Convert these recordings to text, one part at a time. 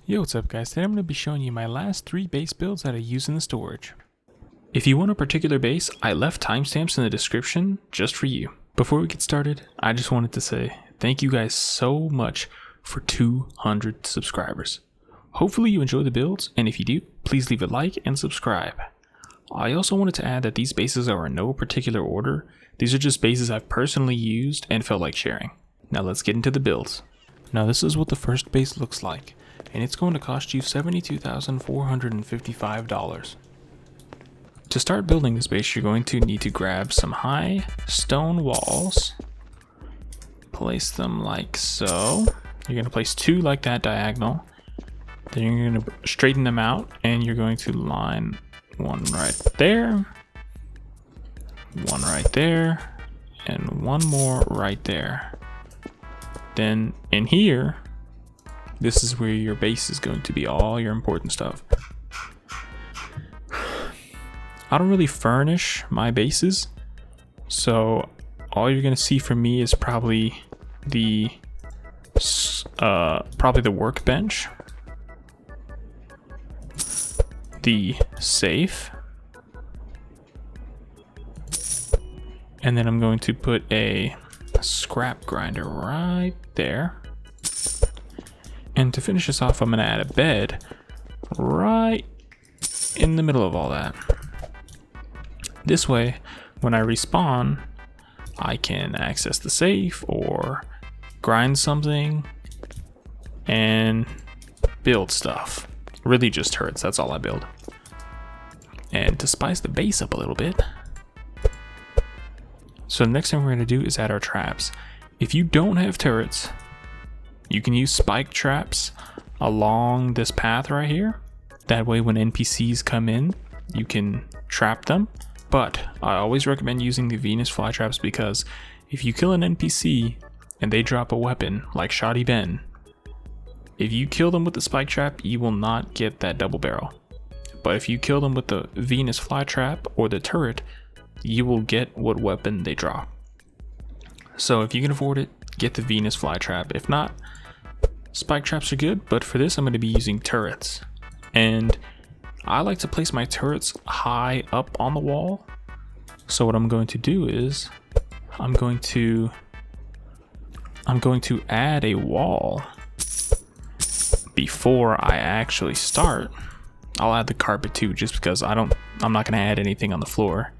Yo, what's up guys? Today I'm going to be showing you my last 3 base builds that I use in the storage. If you want a particular base, I left timestamps in the description just for you. Before we get started, I just wanted to say thank you guys so much for 200 subscribers. Hopefully you enjoy the builds, and if you do, please leave a like and subscribe. I also wanted to add that these bases are in no particular order. These are just bases I've personally used and felt like sharing. Now let's get into the builds. Now this is what the first base looks like, and it's going to cost you $72,455. To start building this base, you're going to need to grab some high stone walls, place them like so. You're going to place 2 like that diagonal, then you're going to straighten them out, and you're going to line one right there, one right there, and one more right there. Then in here, this is where your base is going to be, all your important stuff. I don't really furnish my bases, so all you're gonna see from me is probably the workbench, the safe, and then I'm going to put a scrap grinder right there. And to finish this off, I'm going to add a bed right in the middle of all that. This way, when I respawn, I can access the safe or grind something and build stuff. Really just turrets, that's all I build. And to spice the base up a little bit, so the next thing we're going to do is add our traps. If you don't have turrets, you can use spike traps along this path right here. That way when NPCs come in, you can trap them. But I always recommend using the Venus flytraps, because if you kill an NPC and they drop a weapon like Shoddy Ben, if you kill them with the spike trap, you will not get that double barrel. But if you kill them with the Venus flytrap or the turret, you will get what weapon they drop. So if you can afford it, get the Venus flytrap. If not, spike traps are good, but for this I'm going to be using turrets. And I like to place my turrets high up on the wall. So what I'm going to do is I'm going to add a wall before I actually start. I'll add the carpet too, just because I'm not going to add anything on the floor.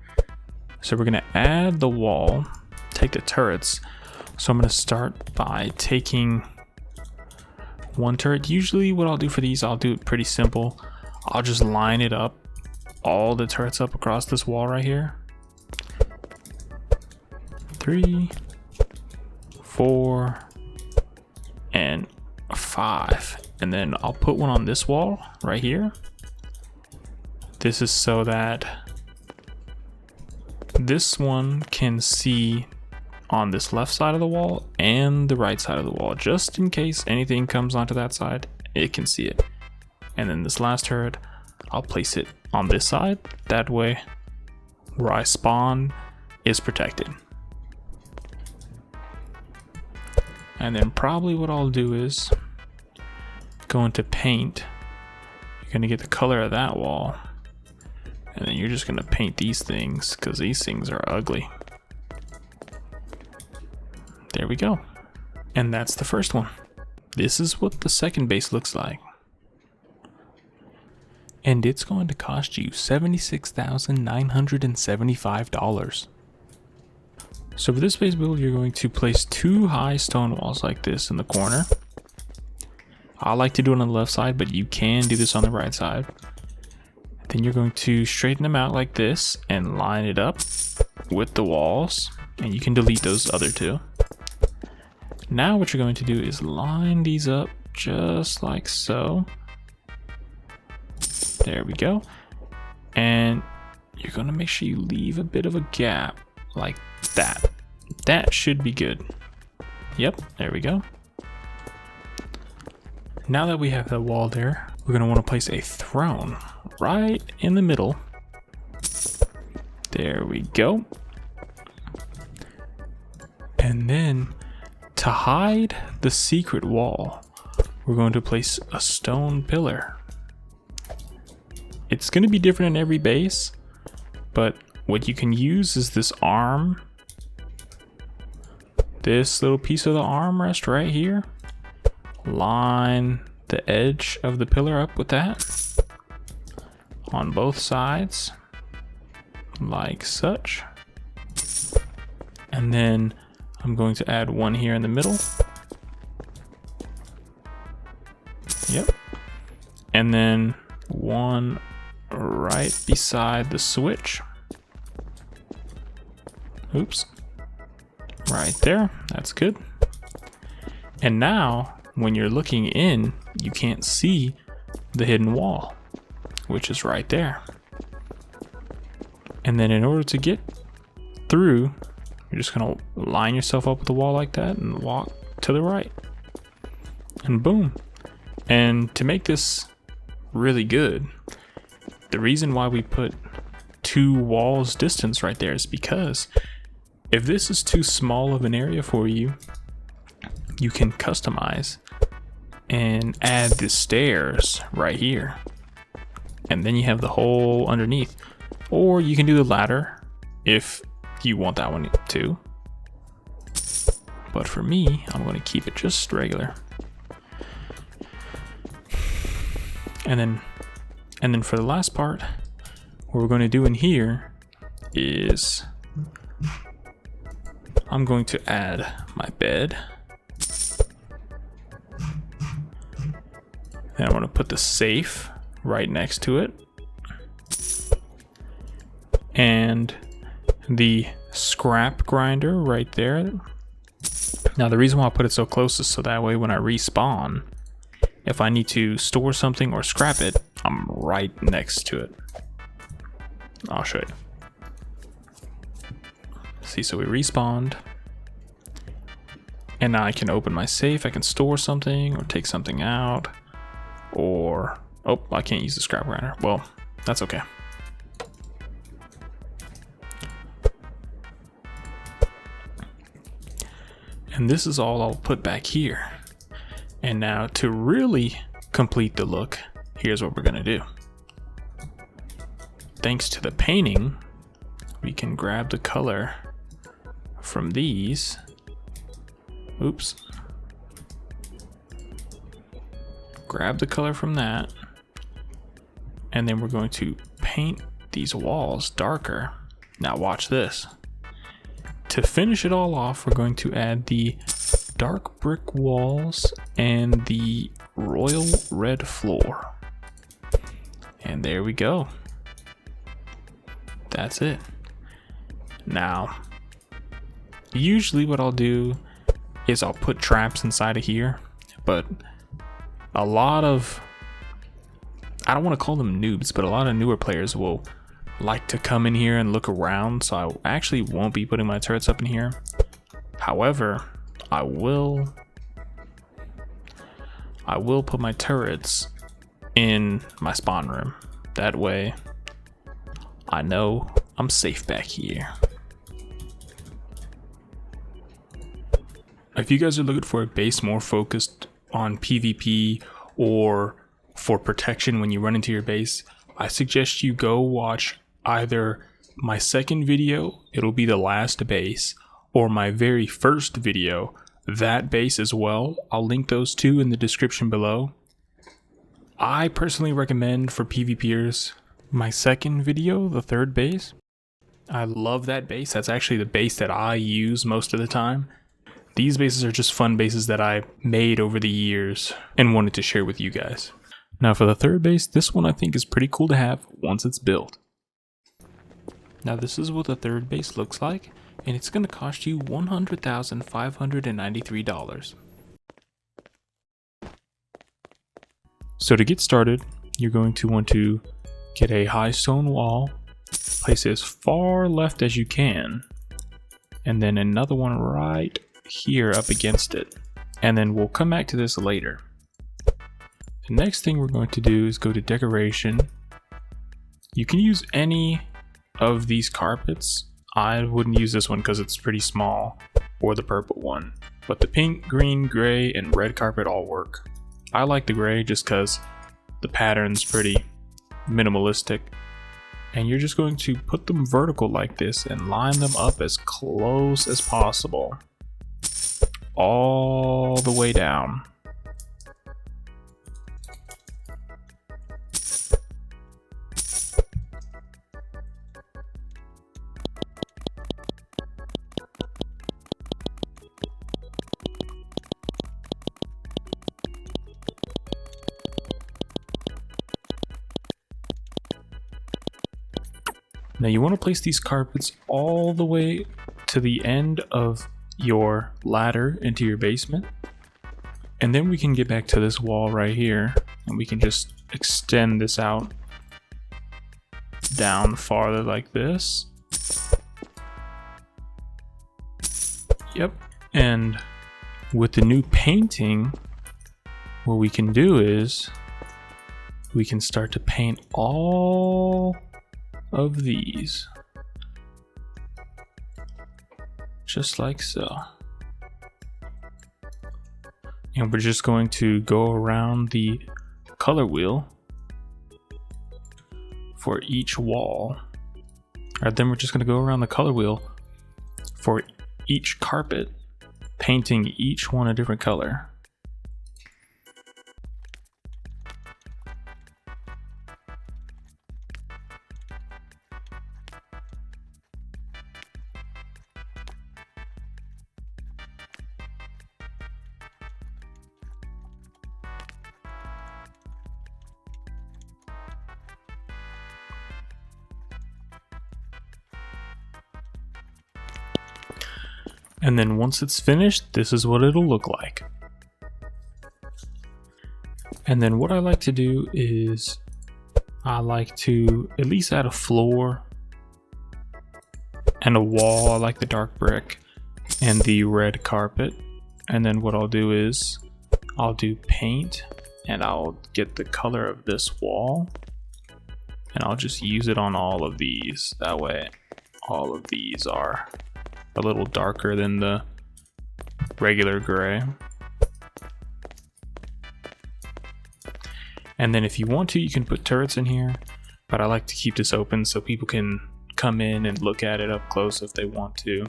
So we're going to add the wall, take the turrets. So I'm going to start by taking one turret. Usually what I'll do for these, I'll do it pretty simple. I'll just line it up, all the turrets up across this wall right here. 3, 4, and 5. And then I'll put one on this wall right here. This is so that this one can see on this left side of the wall and the right side of the wall, just in case anything comes onto that side, it can see it. And then this last turret, I'll place it on this side, that way where I spawn is protected. And then probably what I'll do is go into paint. You're gonna get the color of that wall, and then you're just gonna paint these things, because these things are ugly. There we go. And that's the first one. This is what the second base looks like. And it's going to cost you $76,975. So for this base build, you're going to place 2 high stone walls like this in the corner. I like to do it on the left side, but you can do this on the right side. Then you're going to straighten them out like this and line it up with the walls, and you can delete those other 2. Now what you're going to do is line these up just like so. There we go. And you're going to make sure you leave a bit of a gap like that. That should be good. Yep, there we go. Now that we have the wall there, we're going to want to place a throne right in the middle. There we go. And then to hide the secret wall, we're going to place a stone pillar. It's going to be different in every base, but what you can use is this arm, this little piece of the armrest right here. Line the edge of the pillar up with that on both sides, like such. And then I'm going to add one here in the middle. Yep. And then one right beside the switch. Oops. Right there. That's good. And now, when you're looking in, you can't see the hidden wall, which is right there. And then in order to get through, you're just gonna line yourself up with the wall like that and walk to the right. And boom. And to make this really good, the reason why we put 2 walls distance right there is because if this is too small of an area for you, you can customize and add the stairs right here. And then you have the hole underneath. Or you can do the ladder if you want that one too. But for me, I'm going to keep it just regular. And then for the last part, what we're going to do in here is I'm going to add my bed. And I'm going to put the safe right next to it. And the scrap grinder right there. Now the reason why I put it so close is so that way when I respawn, if I need to store something or scrap it, I'm right next to it. I'll show you. See, so we respawned. And now I can open my safe, I can store something or take something out. Or, oh, I can't use the scrap grinder. Well, that's okay. And this is all I'll put back here. And now to really complete the look, here's what we're gonna do. Thanks to the painting, we can grab the color from these. Oops. Grab the color from that. And then we're going to paint these walls darker. Now watch this. To finish it all off, we're going to add the dark brick walls and the royal red floor. And there we go. That's it. Now, usually what I'll do is I'll put traps inside of here, but a lot of, I don't want to call them noobs, but a lot of newer players will like to come in here and look around, so I actually won't be putting my turrets up in here. However, I will put my turrets in my spawn room. That way I know I'm safe back here. If you guys are looking for a base more focused on PvP or for protection when you run into your base, I suggest you go watch either my second video, it'll be the last base, or my very first video, that base as well. I'll link those two in the description below. I personally recommend for PvPers my second video, the third base. I love that base. That's actually the base that I use most of the time. These bases are just fun bases that I made over the years and wanted to share with you guys. Now for the third base, this one I think is pretty cool to have once it's built. Now this is what the third base looks like, and it's going to cost you $100,593. So to get started, you're going to want to get a high stone wall, place it as far left as you can, and then another one right here up against it. And then we'll come back to this later. The next thing we're going to do is go to decoration. You can use any of these carpets. I wouldn't use this one because it's pretty small, or the purple one, but the pink, green, gray, and red carpet all work. I like the gray just because the pattern's pretty minimalistic. And you're just going to put them vertical like this and line them up as close as possible. All the way down. Now you want to place these carpets all the way to the end of your ladder into your basement. And then we can get back to this wall right here and we can just extend this out down farther like this. Yep. And with the new painting, what we can do is we can start to paint all of these just like so. And we're just going to go around the color wheel for each wall. Alright, then we're just going to go around the color wheel for each carpet, painting each one a different color. And then once it's finished, this is what it'll look like. And then what I like to do is I like to at least add a floor and a wall. I like the dark brick and the red carpet. And then what I'll do is I'll do paint and I'll get the color of this wall and I'll just use it on all of these. That way all of these are a little darker than the regular gray. And then if you want to, you can put turrets in here, but I like to keep this open so people can come in and look at it up close if they want to.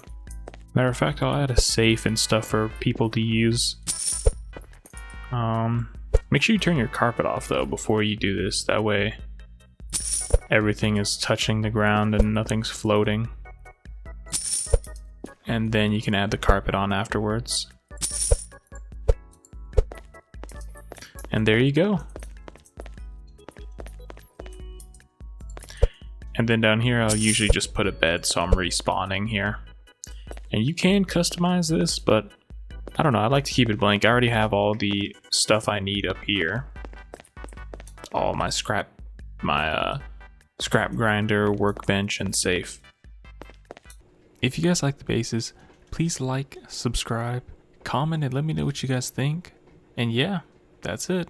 Matter of fact, I'll add a safe and stuff for people to use. Make sure you turn your carpet off though before you do this. That way everything is touching the ground and nothing's floating. And then you can add the carpet on afterwards. And there you go. And then down here, I'll usually just put a bed, so I'm respawning here. And you can customize this, but I don't know, I like to keep it blank. I already have all the stuff I need up here. All my scrap grinder, workbench, and safe. If you guys like the bases, please like, subscribe, comment, and let me know what you guys think. And yeah, that's it.